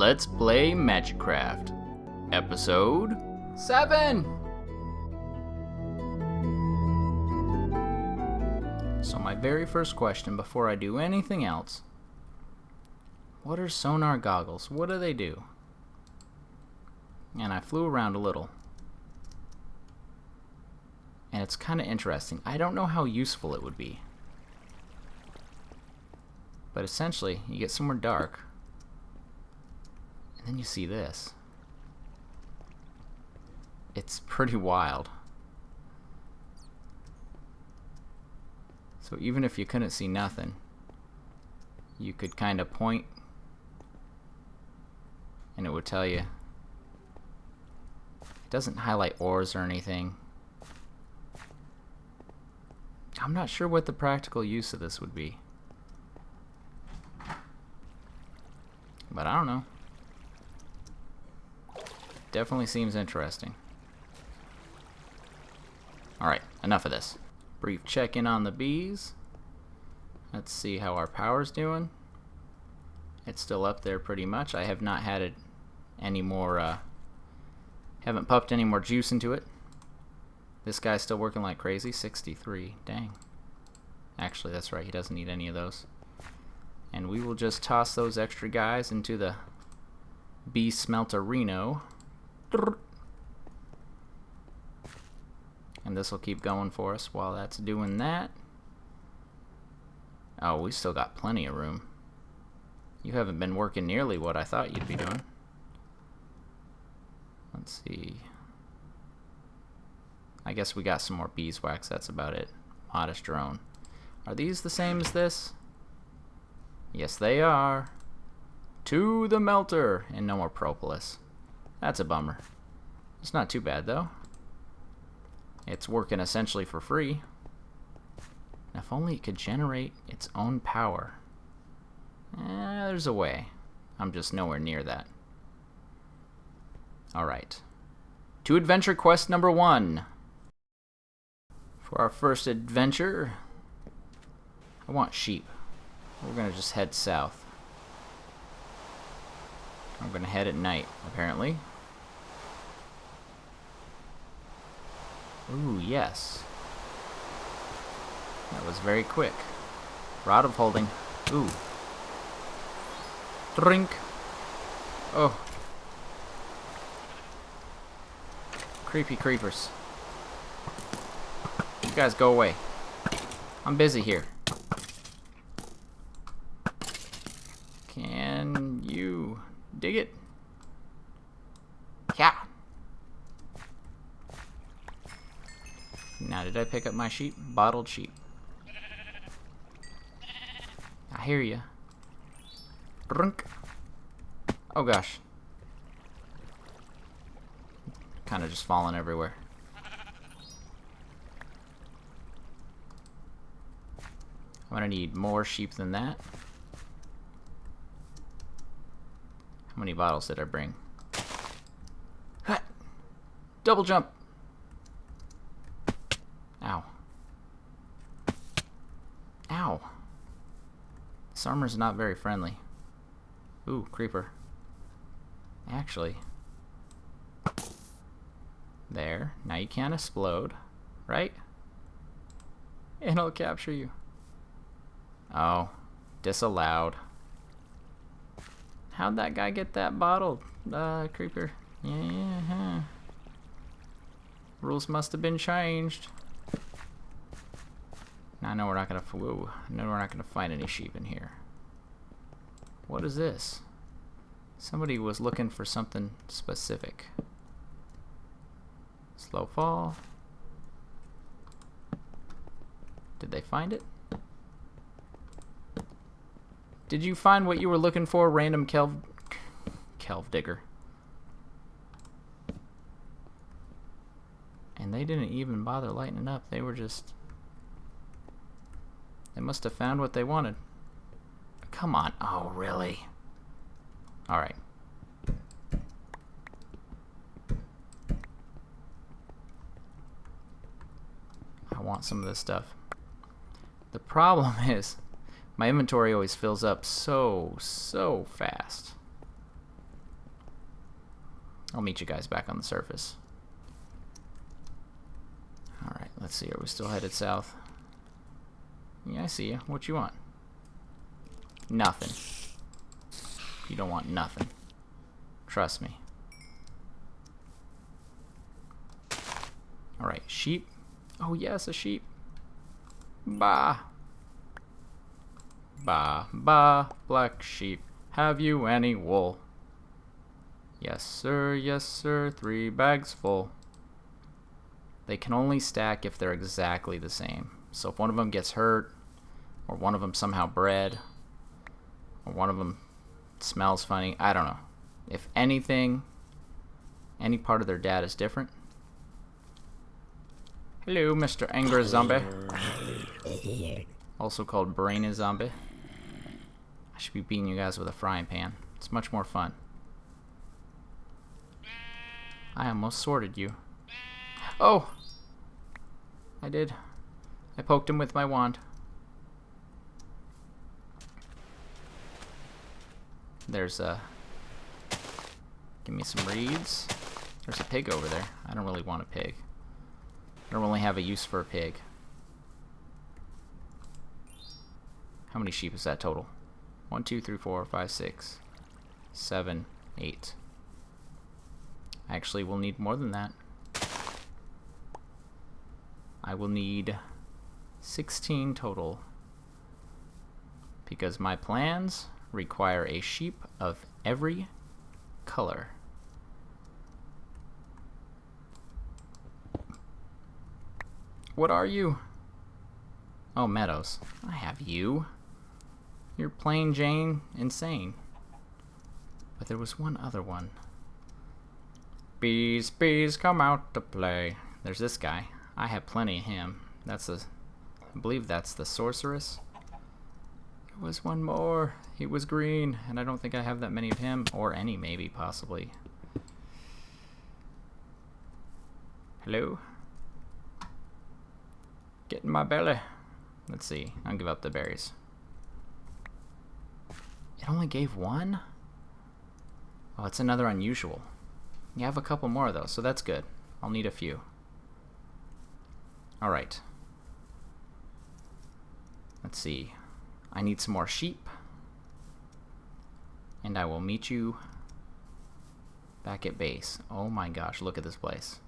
Let's play Magicraft, episode 7! So my very first question before I do anything else, what are sonar goggles? What do they do? And I flew around a little. And it's kind of interesting. I don't know how useful it would be. But essentially, you get somewhere dark, and then you see this. It's pretty wild. So even if you couldn't see nothing, you could kind of point, and it would tell you. It doesn't highlight ores or anything. I'm not sure what the practical use of this would be. But I don't know. Definitely seems interesting. Alright, enough of this. Brief check-in on the bees. Let's see how our power's doing. It's still up there pretty much. I have not had it any more, haven't pumped any more juice into it. This guy's still working like crazy. 63. Dang. Actually, that's right. He doesn't need any of those. And we will just toss those extra guys into the bee smelterino. And this will keep going for us while that's doing that. Oh, we still got plenty of room. You haven't been working nearly what I thought you'd be doing. Let's see. I guess we got some more beeswax. That's about it. Modest drone. Are these the same as this? Yes, they are. To the melter. And no more propolis. That's a bummer. It's not too bad, though. It's working essentially for free. If only it could generate its own power. There's a way. I'm just nowhere near that. Alright. To adventure quest number 1. For our first adventure, I want sheep. We're gonna just head south. I'm gonna head at night, apparently. Ooh, yes. That was very quick. Rod of holding. Ooh. Drink. Oh. Creepy creepers. You guys go away. I'm busy here. Can you dig it? Yeah. Now, did I pick up my sheep? Bottled sheep. I hear you. Drink. Oh gosh. Kind of just falling everywhere. I'm gonna need more sheep than that. How many bottles did I bring? Hut! Double jump! Ow. Ow. This armor's not very friendly. Ooh, creeper. Actually. There. Now you can't explode, right? And I'll capture you. Oh. Disallowed. How'd that guy get that bottle, creeper? Yeah. Rules must have been changed. Now I know we're not gonna. Whoa! I know we're not gonna find any sheep in here. What is this? Somebody was looking for something specific. Slow fall. Did they find it? Did you find what you were looking for, random kelv digger? And they didn't even bother lighting it up. They were just... They must have found what they wanted. Come on. Oh, really? Alright. I want some of this stuff. The problem is, my inventory always fills up so fast. I'll meet you guys back on the surface. Alright, let's see. Are we still headed south? Yeah, I see you. What you want? Nothing. You don't want nothing. Trust me. Alright, sheep. Oh yes, a sheep. Bah. Bah, bah, black sheep. Have you any wool? Yes sir, 3 bags full. They can only stack if they're exactly the same. So if one of them gets hurt, or one of them somehow bred, or one of them smells funny, I don't know. If anything, any part of their dad is different. Hello, Mr. Angry Zombie. Also called Brainy Zombie. I should be beating you guys with a frying pan. It's much more fun. I almost sorted you. Oh! I did. I poked him with my wand. There's a... Give me some reeds. There's a pig over there. I don't really want a pig. I don't really have a use for a pig. How many sheep is that total? 1, 2, 3, 4, 5, 6, 7, 8. Actually, we'll need more than that. I will need 16 total. Because my plans require a sheep of every color. What are you? Oh, Meadows. I have you. You're plain Jane insane. But there was one other one. Bees, bees, come out to play. There's this guy. I have plenty of him. That's the... I believe that's the sorceress. There was one more. He was green, and I don't think I have that many of him. Or any, maybe, possibly. Hello? Get in my belly. Let's see. I'll give up the berries. It only gave one? Oh, it's another unusual. You have a couple more, though, so that's good. I'll need a few. Alright. Let's see. I need some more sheep. And I will meet you back at base. Oh my gosh, look at this place.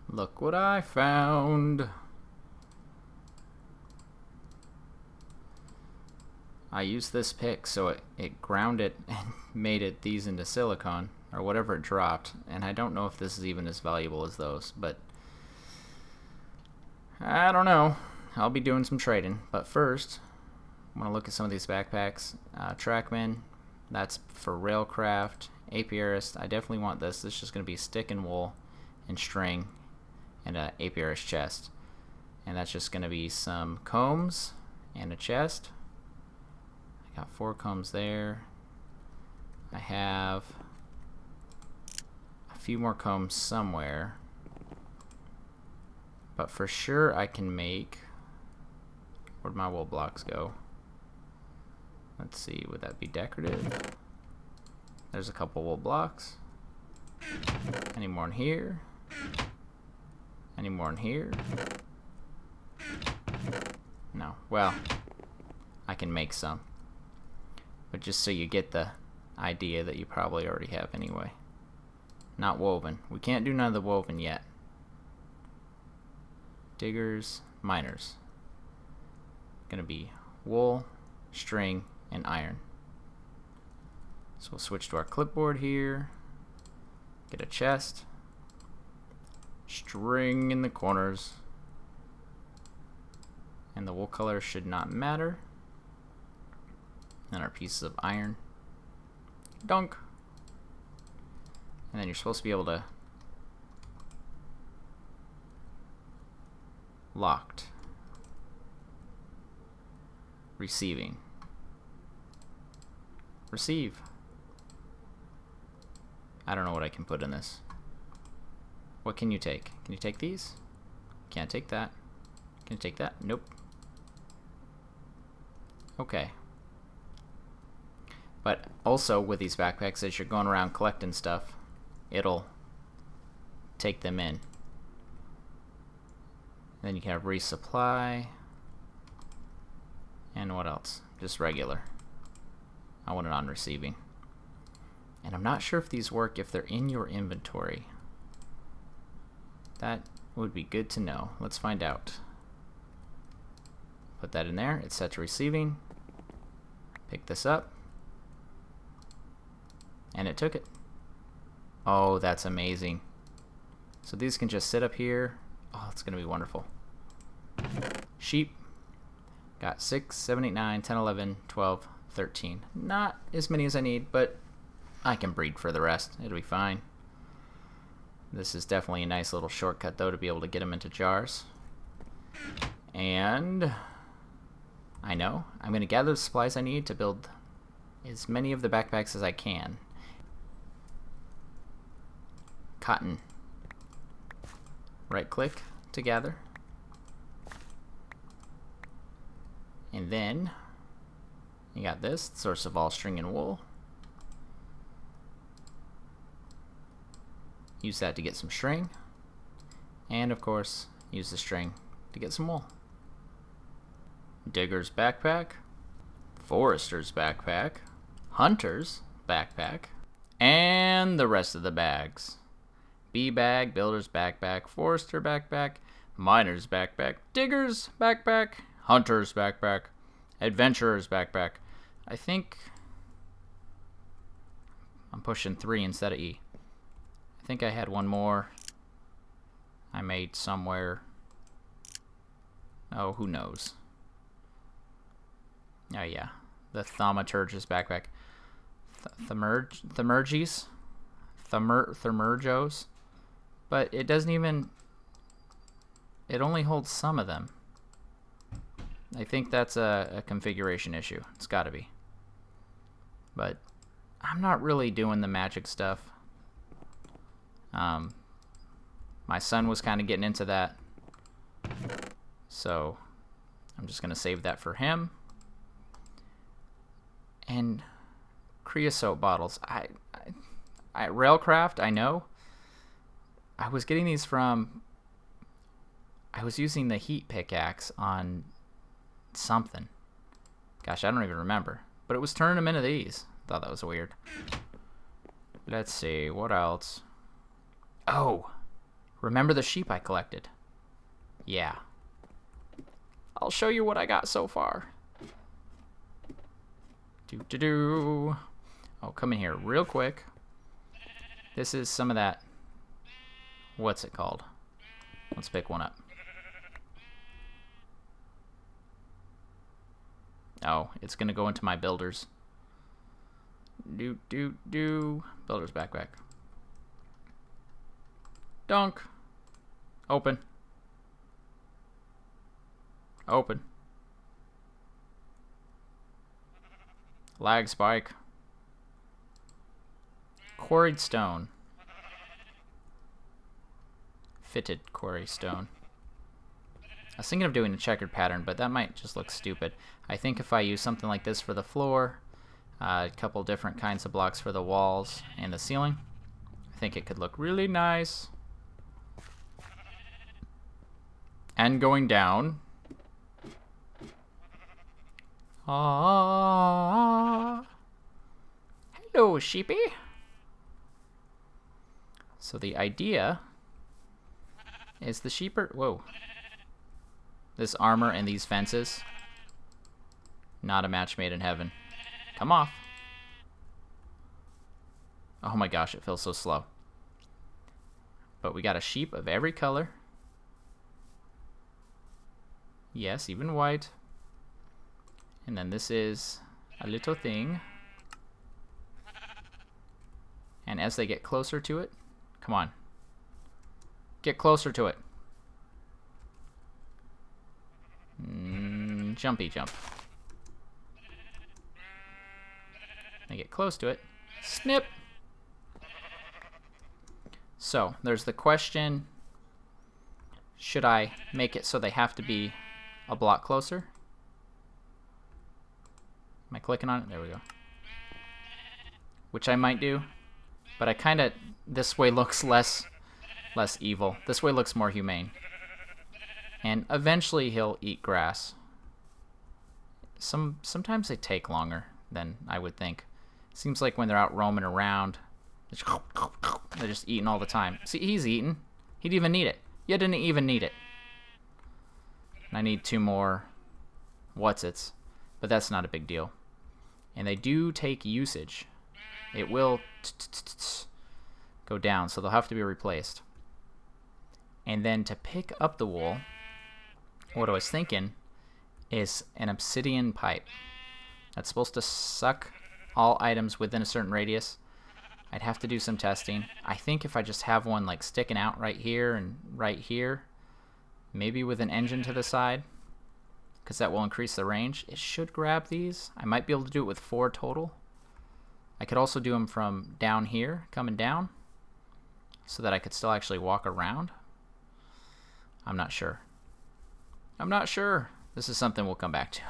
Look what I found. I used this pick so it ground it and made it these into silicone, or whatever it dropped, and I don't know if this is even as valuable as those, but I don't know. I'll be doing some trading, but first I want to look at some of these backpacks. Trackman, that's for Railcraft. Apiarist, I definitely want this. This is just going to be stick and wool and string and an apiarist chest, and that's just going to be some combs and a chest. I got 4 combs there. I have a few more combs somewhere, but for sure I can make... Where'd my wool blocks go? Let's see, would that be decorative? There's a couple wool blocks. Any more in here? Any more in here? No. Well, I can make some. But just so you get the idea that you probably already have anyway. Not woven. We can't do none of the woven yet. Diggers, miners. Gonna be wool, string, and iron. So we'll switch to our clipboard here. Get a chest. String in the corners. And the wool color should not matter. And our pieces of iron. Dunk. And then you're supposed to be able to... Locked. Receiving. Receive. I don't know what I can put in this. What can you take? Can you take these? Can't take that. Can you take that? Nope. Okay. But also with these backpacks, as you're going around collecting stuff, it'll take them in. Then you can have resupply. And what else? Just regular. I want it on receiving. And I'm not sure if these work if they're in your inventory. That would be good to know. Let's find out. Put that in there. It's set to receiving. Pick this up. And it took it. Oh, that's amazing. So these can just sit up here. Oh, it's going to be wonderful. Sheep. Got 6, 7, 8, 9, 10, 11, 12, 13. Not as many as I need, but I can breed for the rest. It'll be fine. This is definitely a nice little shortcut, though, to be able to get them into jars. And I know I'm going to gather the supplies I need to build as many of the backpacks as I can. Cotton. Right click to gather. And then you got this, source of all string and wool. Use that to get some string. And of course, use the string to get some wool. Digger's backpack. Forester's backpack. Hunter's backpack. And the rest of the bags. Bee bag, builder's backpack, forester backpack, miner's backpack, digger's backpack, hunter's backpack, adventurer's backpack. I think I'm pushing 3 instead of E. I think I had one more I made somewhere. Oh, who knows? Oh yeah, the thaumaturgist backpack. Thermerges? Thermergos? But it doesn't even... It only holds some of them. I think that's a configuration issue. It's gotta be. But I'm not really doing the magic stuff. My son was kind of getting into that. So I'm just gonna save that for him. And creosote bottles. I Railcraft, I know. I was getting these from... I was using the heat pickaxe on something. Gosh, I don't even remember. But it was turning them into these. Thought that was weird. Let's see, what else? Oh! Remember the sheep I collected? Yeah. I'll show you what I got so far. Do-do-do. Oh, come in here real quick. This is some of that... What's it called? Let's pick one up. Oh, it's gonna go into my builders. Builder's backpack. Dunk. Open. Open. Lag spike. Quarried stone. Fitted quarry stone. I was thinking of doing a checkered pattern, but that might just look stupid. I think if I use something like this for the floor, a couple different kinds of blocks for the walls and the ceiling, I think it could look really nice. And going down. Ah. Hello, sheepy. So the idea is the sheep are... Whoa. This armor and these fences. Not a match made in heaven. Come off. Oh my gosh, it feels so slow. But we got a sheep of every color. Yes, even white. And then this is a little thing. And as they get closer to it, come on. Get closer to it. Jumpy jump. They get close to it. Snip! So, there's the question, should I make it so they have to be a block closer? Am I clicking on it? There we go. which I might do. But I kind of, this way looks less evil. This way looks more humane. And eventually he'll eat grass. Sometimes they take longer than I would think. Seems like when they're out roaming around, they're just eating all the time. See, he's eating. He didn't even need it. You didn't even need it. And I need 2 more what's-its, but that's not a big deal. And they do take usage. It will go down, so they'll have to be replaced. And then to pick up the wool, what I was thinking is an obsidian pipe that's supposed to suck all items within a certain radius. I'd have to do some testing. I think if I just have one like sticking out right here and right here, maybe with an engine to the side, because that will increase the range, it should grab these. I might be able to do it with 4 total. I could also do them from down here, coming down, so that I could still actually walk around. I'm not sure. I'm not sure. This is something we'll come back to.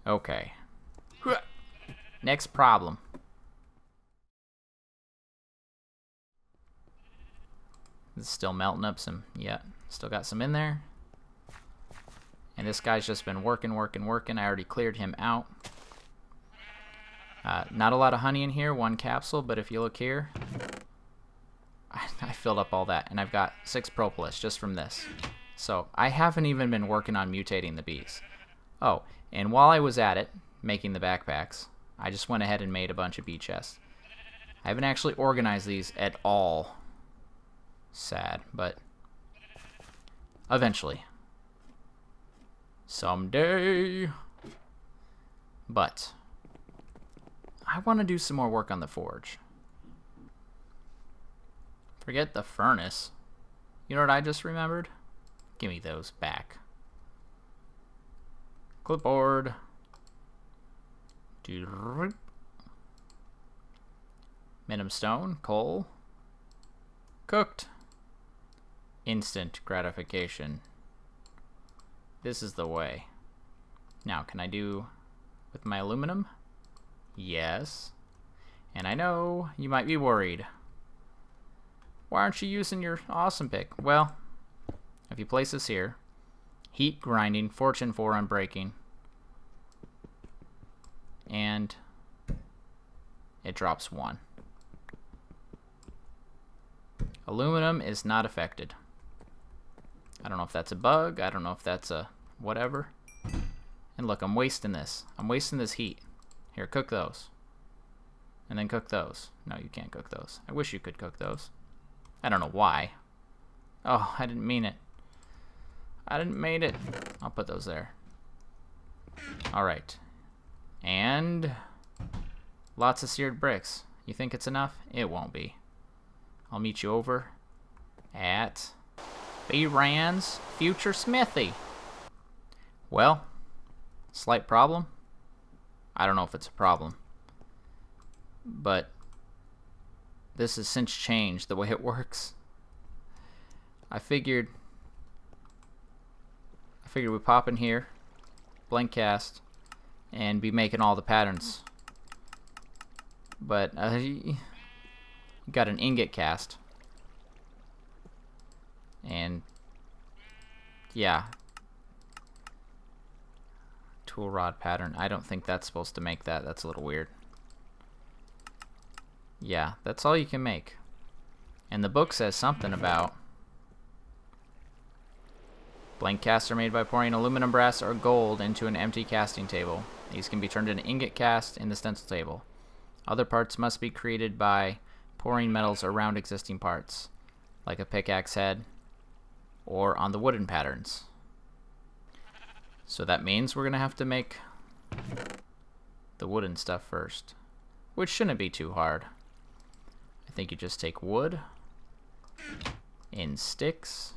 Okay. Next problem. It's still melting up some, yeah, still got some in there. And this guy's just been working. I already cleared him out. Not a lot of honey in here, 1 capsule, but if you look here, I filled up all that, and I've got 6 propolis just from this. So I haven't even been working on mutating the bees. Oh, and while I was at it, making the backpacks, I just went ahead and made a bunch of bee chests. I haven't actually organized these at all. Sad, but eventually. Someday. But I want to do some more work on the forge. Forget the furnace. You know what I just remembered? Give me those back. Clipboard. Minimum stone, coal. Cooked. Instant gratification. This is the way. Now, can I do with my aluminum? Yes. And I know you might be worried. Why aren't you using your awesome pick? Well, if you place this here, heat grinding, fortune 4 unbreaking, and it drops 1. Aluminum is not affected. I don't know if that's a bug. I don't know if that's a whatever. And look, I'm wasting this. I'm wasting this heat. Here, cook those. And then cook those. No, you can't cook those. I wish you could cook those. I don't know why. Oh, I didn't mean it. I didn't mean it. I'll put those there. Alright. And lots of seared bricks. You think it's enough? It won't be. I'll meet you over at B-Ran's future Smithy. Well, slight problem. I don't know if it's a problem, but this has since changed the way it works. I figured we pop in here, blank cast, and be making all the patterns. But you got an ingot cast, and yeah, tool rod pattern. I don't think that's supposed to make that. That's a little weird. Yeah, that's all you can make. And the book says something about blank casts are made by pouring aluminum, brass, or gold into an empty casting table. These can be turned into ingot cast in the stencil table. Other parts must be created by pouring metals around existing parts, like a pickaxe head, or on the wooden patterns. So that means we're going to have to make the wooden stuff first, which shouldn't be too hard. I think you just take wood in sticks.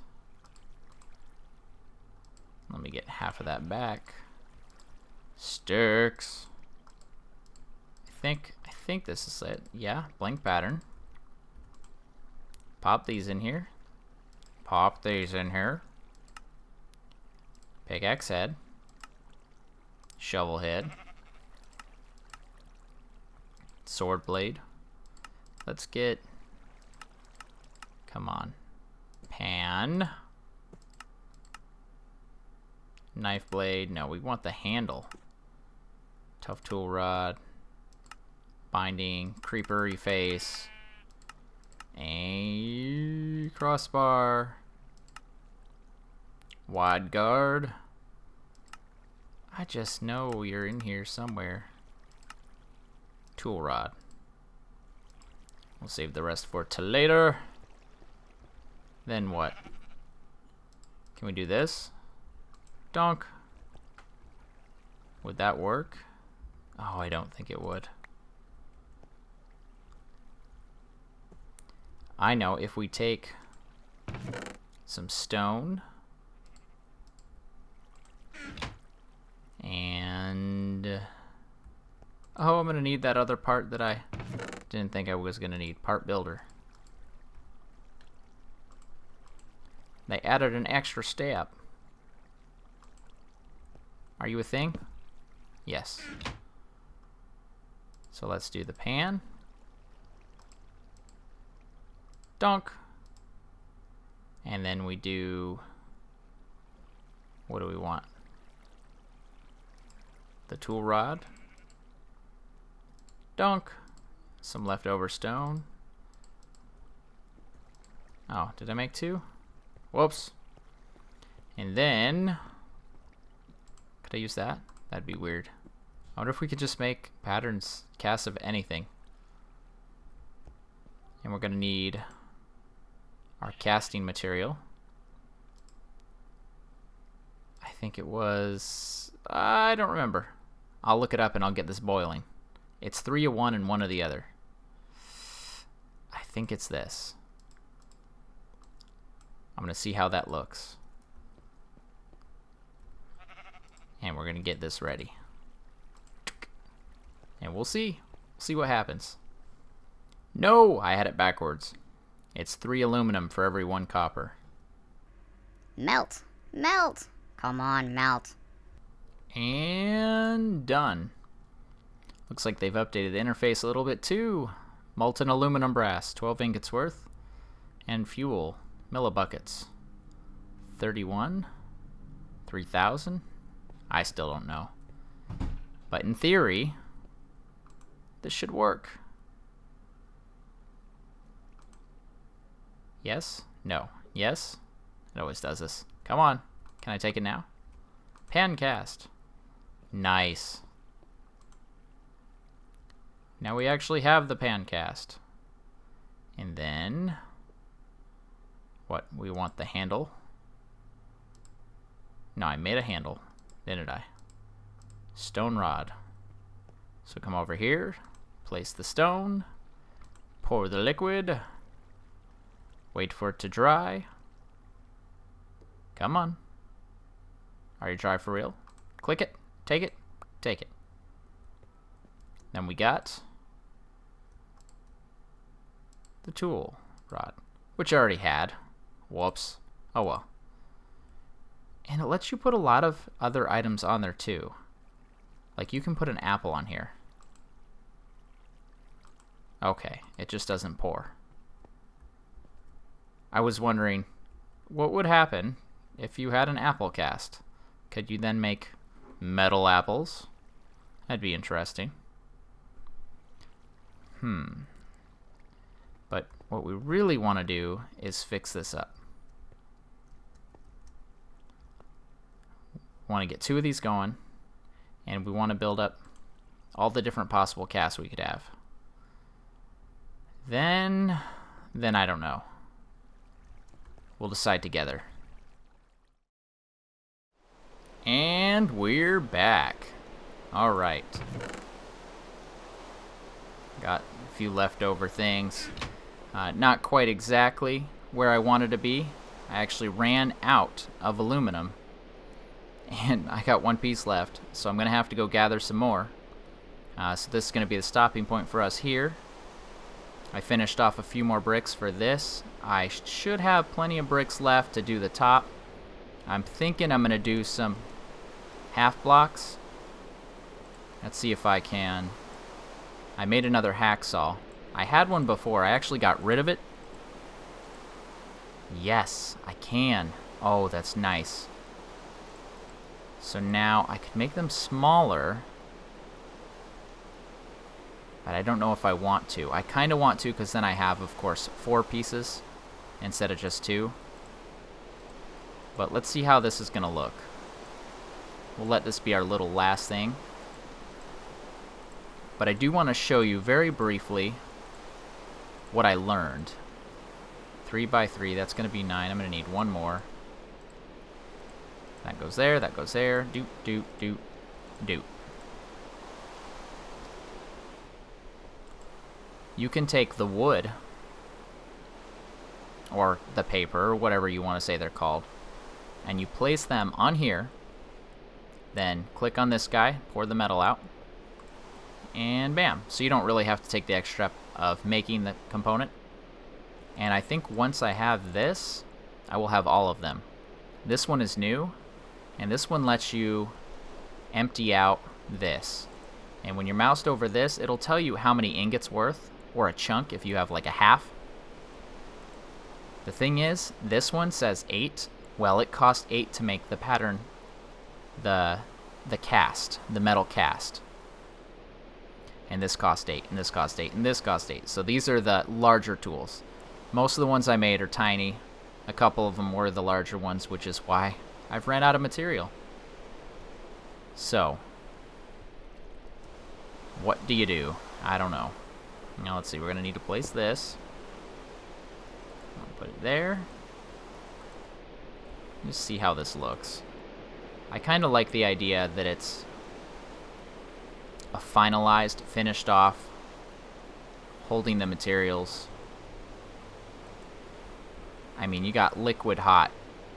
Let me get half of that back. Sticks. I think this is it. Yeah, blank pattern. Pop these in here. Pop these in here. Pickaxe head. Shovel head. sword blade. Let's get, come on, pan. Knife blade, no, we want the handle. Tough tool rod. Binding, creeper face. A crossbar. Wide guard. I just know you're in here somewhere. Tool rod. We'll save the rest for till later. Then what? Can we do this? Donk. Would that work? Oh, I don't think it would. I know, if we take some stone and oh, I'm gonna need that other part that I didn't think I was gonna need. Part builder. They added an extra step. Are you a thing? Yes. So let's do the pan. Donk. And then we do, what do we want? The tool rod. Donk. Some leftover stone. Oh, did I make two? Whoops. And then, could I use that? That'd be weird. I wonder if we could just make patterns, casts of anything. And we're gonna need our casting material. I think it was, I don't remember. I'll look it up and I'll get this boiling. It's 3 of one and 1 of the other. I think it's this. I'm gonna see how that looks. And we're gonna get this ready. And we'll see. See what happens. No, I had it backwards. It's 3 aluminum for every 1 copper. Melt. Melt. Come on, melt. And done. Looks like they've updated the interface a little bit too. Molten aluminum brass, 12 ingots worth. And fuel, millibuckets. 31. 3,000. I still don't know. But in theory, this should work. Yes? No. Yes? It always does this. Come on. Can I take it now? Pan cast. Nice. Now we actually have the pan cast. And then, what? We want the handle. No, I made a handle, didn't I? Stone rod. So come over here, place the stone, pour the liquid, wait for it to dry. Come on. Are you dry for real? Click it, take it, take it. Then we got the tool rod, which I already had. Whoops. Oh well. And it lets you put a lot of other items on there too. Like you can put an apple on here. Okay, it just doesn't pour. I was wondering what would happen if you had an apple cast. Could you then make metal apples? That'd be interesting. But what we really want to do is fix this up. We want to get 2 of these going, and we want to build up all the different possible casts we could have. Then I don't know. We'll decide together. And we're back. Alright. Got a few leftover things. Not quite exactly where I wanted to be. I actually ran out of aluminum. And I got 1 piece left. So I'm going to have to go gather some more. So this is going to be the stopping point for us here. I finished off a few more bricks for this. I should have plenty of bricks left to do the top. I'm thinking I'm going to do some half blocks. Let's see if I can I made another hacksaw. I had one before. I actually got rid of it. Yes, I can. Oh, that's nice. So now I can make them smaller. But I don't know if I want to. I kind of want to because then I have, of course, 4 pieces instead of just 2. But let's see how this is going to look. We'll let this be our little last thing. But I do want to show you very briefly what I learned. 3 by 3, that's going to be 9. I'm going to need 1 more. That goes there, that goes there. Doot, doot, doot, doot. You can take the wood, or the paper, or whatever you want to say they're called, and you place them on here, then click on this guy, pour the metal out, and bam. So you don't really have to take the extra step of making the component. And I think once I have this, I will have all of them. This one is new, and this one lets you empty out this. And when you're moused over this, it'll tell you how many ingots worth, or a chunk if you have like a half. The thing is, this one says 8. Well, it cost 8 to make the pattern, the cast, the metal cast. And this cost 8, and this cost 8, and this cost 8. So these are the larger tools. Most of the ones I made are tiny. A couple of them were the larger ones, which is why I've ran out of material. So, what do you do? I don't know. Now let's see, we're going to need to place this. I'll put it there. Just see how this looks. I kind of like the idea that it's a finalized, finished off, holding the materials. I mean, you got liquid hot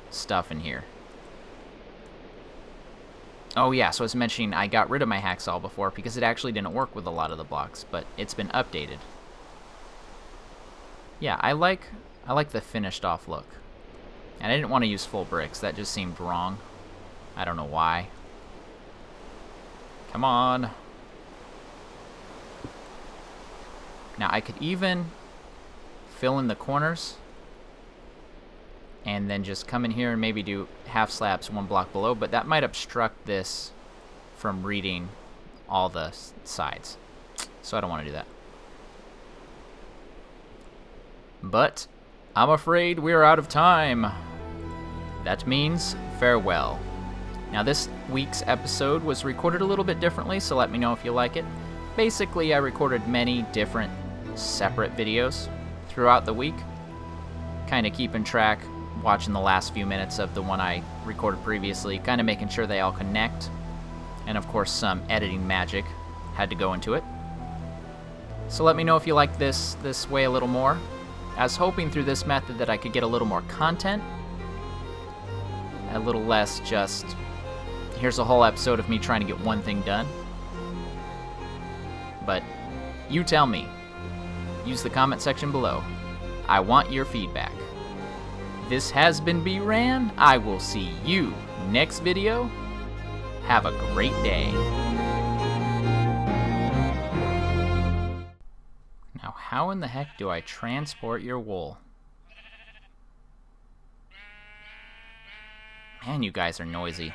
stuff in here. Oh yeah, so I was mentioning I got rid of my hacksaw before because it actually didn't work with a lot of the blocks, but it's been updated. Yeah, I like the finished off look. And I didn't want to use full bricks, that just seemed wrong. I don't know why. Come on. Now I could even fill in the corners and then just come in here and maybe do half slabs 1 block below, but that might obstruct this from reading all the sides. So I don't want to do that. But I'm afraid we're out of time. That means farewell. Now this week's episode was recorded a little bit differently, so let me know if you like it. Basically, I recorded many different separate videos throughout the week, kind of keeping track, watching the last few minutes of the one I recorded previously, kind of making sure they all connect, and of course some editing magic had to go into it. So let me know if you like this way a little more. I was hoping through this method that I could get a little more content, a little less just, here's a whole episode of me trying to get one thing done. But you tell me. Use the comment section below. I want your feedback. This has been B-Ran. I will see you next video. Have a great day. Now, how in the heck do I transport your wool? Man, you guys are noisy.